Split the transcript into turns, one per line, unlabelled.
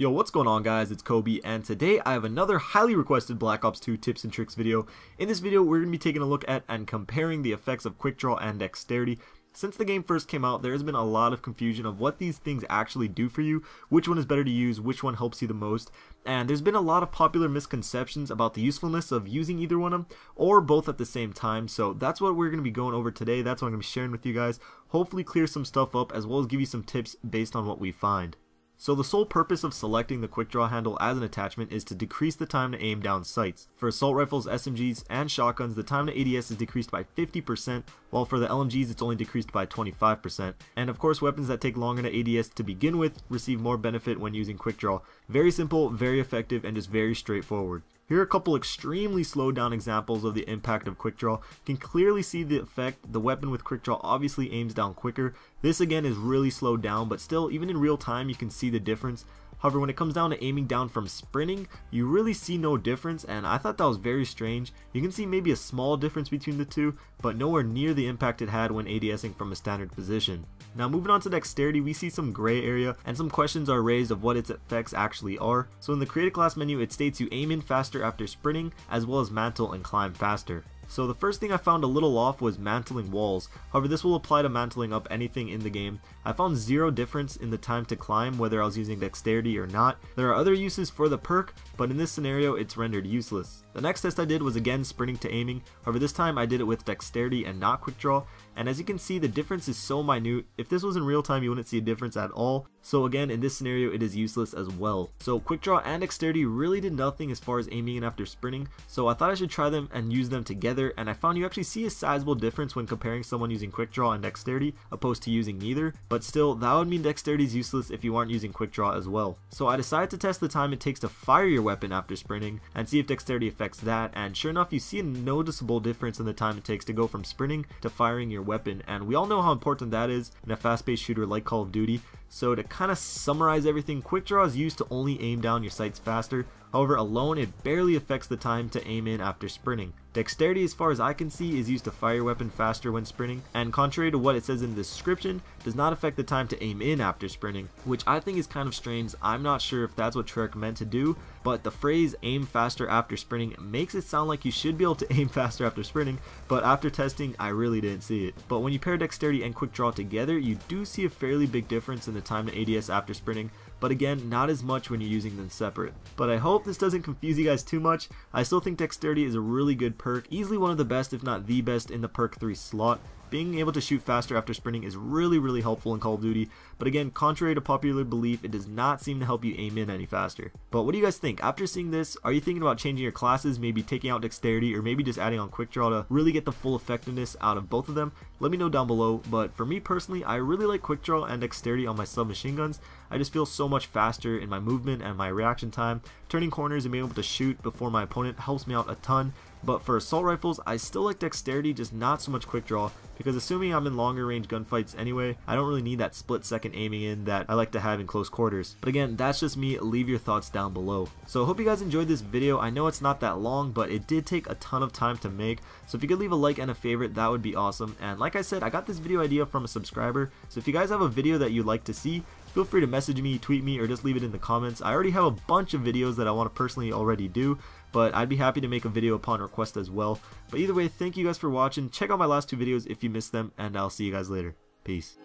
Yo, what's going on guys, it's Kobe, and today I have another highly requested Black Ops 2 tips and tricks video. In this video, we're going to be taking a look at and comparing the effects of QUICKDRAW and Dexterity. Since the game first came out, there has been a lot of confusion of what these things actually do for you, which one is better to use, which one helps you the most, and there's been a lot of popular misconceptions about the usefulness of using either one of them, or both at the same time. So that's what we're going to be going over today. That's what I'm going to be sharing with you guys. Hopefully clear some stuff up, as well as give you some tips based on what we find. So the sole purpose of selecting the QUICKDRAW handle as an attachment is to decrease the time to aim down sights. For assault rifles, SMGs, and shotguns, the time to ADS is decreased by 50%, while for the LMGs it's only decreased by 25%. And of course, weapons that take longer to ADS to begin with receive more benefit when using QUICKDRAW. Very simple, very effective, and just very straightforward. Here are a couple extremely slowed down examples of the impact of QUICKDRAW. You can clearly see the effect. The weapon with QUICKDRAW obviously aims down quicker. This again is really slowed down, but still, even in real time, you can see the difference. However, when it comes down to aiming down from sprinting, you really see no difference, and I thought that was very strange. You can see maybe a small difference between the two, but nowhere near the impact it had when ADSing from a standard position. Now moving on to Dexterity, we see some gray area, and some questions are raised of what its effects actually are. So in the Create a Class menu, it states you aim in faster after sprinting, as well as mantle and climb faster. So the first thing I found a little off was mantling walls. However, this will apply to mantling up anything in the game. I found zero difference in the time to climb whether I was using Dexterity or not. There are other uses for the perk, but in this scenario it's rendered useless. The next test I did was again sprinting to aiming. However, this time I did it with Dexterity and not QUICKDRAW, and as you can see, the difference is so minute. If this was in real time, you wouldn't see a difference at all. So again, in this scenario it is useless as well. So QUICKDRAW and Dexterity really did nothing as far as aiming in after sprinting, so I thought I should try them and use them together, and I found you actually see a sizable difference when comparing someone using QUICKDRAW and Dexterity opposed to using neither. But still, that would mean Dexterity is useless if you aren't using QUICKDRAW as well. So I decided to test the time it takes to fire your weapon after sprinting and see if Dexterity affects that, and sure enough, you see a noticeable difference in the time it takes to go from sprinting to firing your weapon, and we all know how important that is in a fast-paced shooter like Call of Duty. So to kind of summarize everything, QUICKDRAW is used to only aim down your sights faster. However, alone it barely affects the time to aim in after sprinting. Dexterity, as far as I can see, is used to fire your weapon faster when sprinting, and contrary to what it says in the description, does not affect the time to aim in after sprinting, which I think is kind of strange. I'm not sure if that's what Treyarch meant to do, but the phrase aim faster after sprinting makes it sound like you should be able to aim faster after sprinting, but after testing I really didn't see it. But when you pair Dexterity and QUICKDRAW together, you do see a fairly big difference in the time to ADS after sprinting, but again, not as much when you're using them separate. But I hope this doesn't confuse you guys too much. I still think Dexterity is a really good perk, easily one of the best if not the best in the perk 3 slot. Being able to shoot faster after sprinting is really helpful in Call of Duty, but again, contrary to popular belief, it does not seem to help you aim in any faster. But what do you guys think? After seeing this, are you thinking about changing your classes, maybe taking out Dexterity, or maybe just adding on QUICKDRAW to really get the full effectiveness out of both of them? Let me know down below, but for me personally, I really like QUICKDRAW and Dexterity on my submachine guns. I just feel so much faster in my movement and my reaction time. Turning corners and being able to shoot before my opponent helps me out a ton. But for assault rifles, I still like Dexterity, just not so much QUICKDRAW, because assuming I'm in longer range gunfights anyway, I don't really need that split second aiming in that I like to have in close quarters. But again, that's just me. Leave your thoughts down below. So I hope you guys enjoyed this video. I know it's not that long, but it did take a ton of time to make, so if you could leave a like and a favorite, that would be awesome. And like I said, I got this video idea from a subscriber, so if you guys have a video that you'd like to see, feel free to message me, tweet me, or just leave it in the comments. I already have a bunch of videos that I want to personally already do, but I'd be happy to make a video upon request as well. But either way, thank you guys for watching. Check out my last two videos if you missed them, and I'll see you guys later. Peace.